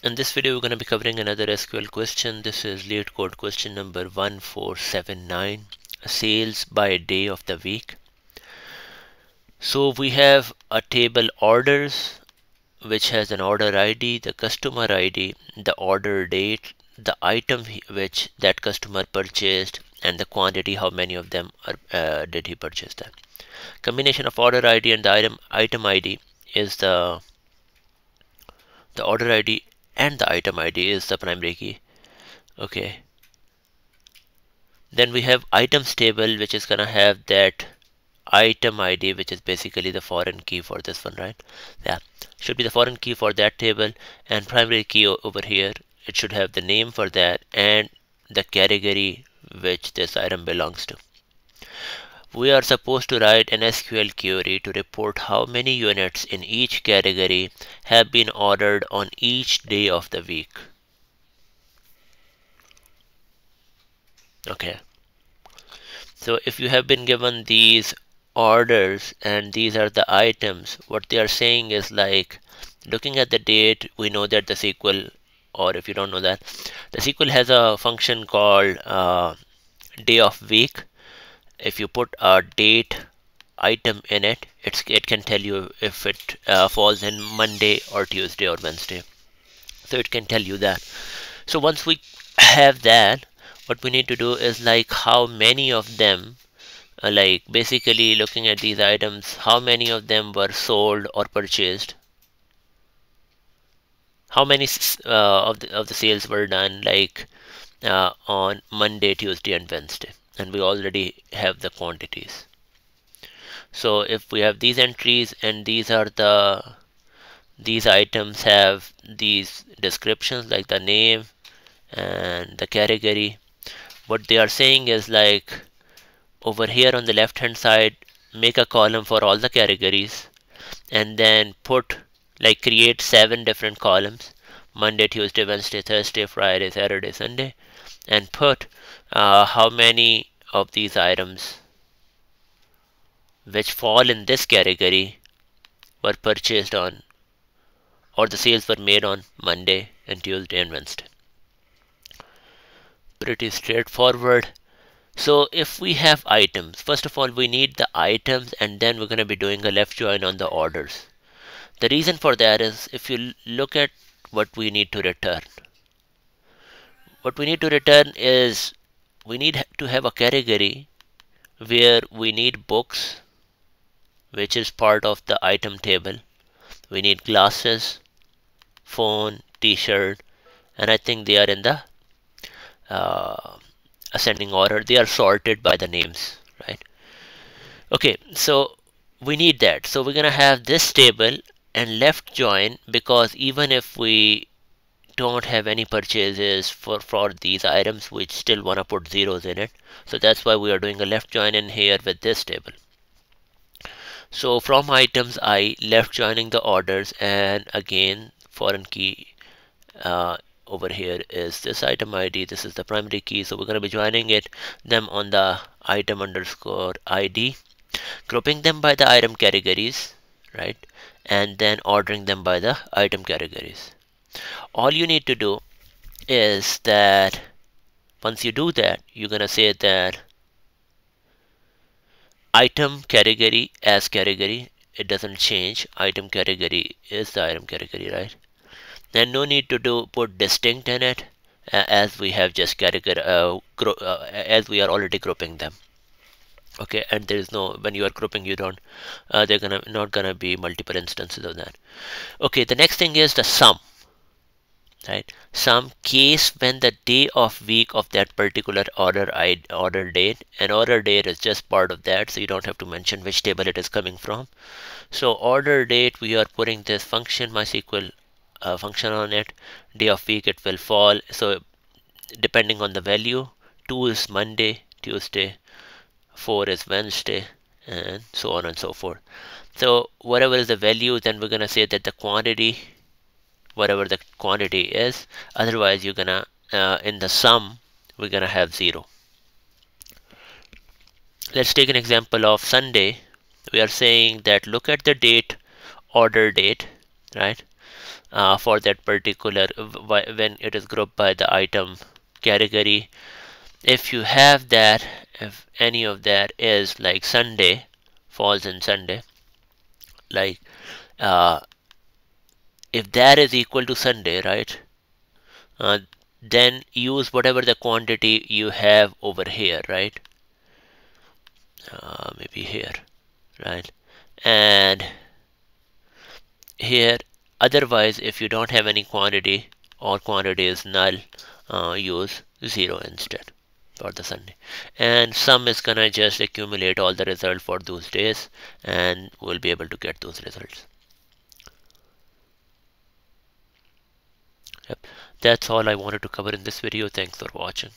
In this video, we're going to be covering another SQL question. This is Leetcode question number 1479, sales by day of the week. So we have a table orders, which has an order ID, the customer ID, the order date, the item which that customer purchased, and the quantity, how many of them did he purchase that. Combination of order ID and the item ID is the order ID and the item ID is the primary key. Okay, then we have items table, which is gonna have that item ID, which is basically the foreign key for this one, right? Yeah, should be the foreign key for that table, and primary key over here, it should have the name for that and the category which this item belongs to. We are supposed to write an SQL query to report how many units in each category have been ordered on each day of the week. Okay, so if you have been given these orders and these are the items, what they are saying is like, looking at the date, we know that the SQL, or if you don't know that, the SQL has a function called day of week. If you put a date item in it, it can tell you if it falls in Monday or Tuesday or Wednesday. So it can tell you that. So once we have that, what we need to do is like how many of them, like basically looking at these items, how many of them were sold or purchased, how many of the sales were done like on Monday, Tuesday, and Wednesday, and we already have the quantities. So if we have these entries and these items have these descriptions like the name and the category, what they are saying is like, over here on the left hand side, make a column for all the categories and then put, like, create 7 different columns: Monday, Tuesday, Wednesday, Thursday, Friday, Saturday, Sunday, and put how many of these items which fall in this category were purchased on, or the sales were made on Monday and Tuesday and Wednesday. Pretty straightforward. So if we have items, first of all we need the items, and then we're going to be doing a left join on the orders. The reason for that is, if you look at what we need to return, is we need to have a category where we need books, which is part of the item table. We need glasses, phone, t-shirt, and I think they are in the ascending order. They are sorted by the names, right? Okay, so we need that. So we're gonna have this table and left join, because even if we don't have any purchases for these items, we still want to put zeros in it. So that's why we are doing a left join in here with this table. So from items, I left joining the orders, and again foreign key over here is this item ID. This is the primary key, so we're going to be joining them on the item underscore ID, grouping them by the item categories, right, and then ordering them by the item categories. All you need to do is that once you do that, you're going to say that item category as category, it doesn't change. Item category is the item category, right? Then no need to put distinct in it, as we have just category as we are already grouping them. Okay, and there is no, when you are grouping, you don't they're not gonna be multiple instances of that. Okay, the next thing is the sum, right? Some case when the day of week of that particular order date, and order date is just part of that, so you don't have to mention which table it is coming from. So order date, we are putting this function MySQL function on it. Day of week, it will fall, so depending on the value, 2 is Monday, Tuesday, 4 is Wednesday, and so on and so forth. So whatever is the value, then we're gonna say that the quantity, whatever the quantity is, otherwise you're gonna in the sum we're gonna have 0. Let's take an example of Sunday. We are saying that look at the date, order date, right? for that particular when it is grouped by the item category. If you have that, if any of that is like Sunday, falls in Sunday, like uh, if that is equal to Sunday, right, uh, then use whatever the quantity you have over here, right, maybe here, right, and here. Otherwise, if you don't have any quantity or quantity is null, use 0 instead for the Sunday. And sum is gonna just accumulate all the result for those days, and we'll be able to get those results. Yep. That's all I wanted to cover in this video. Thanks for watching.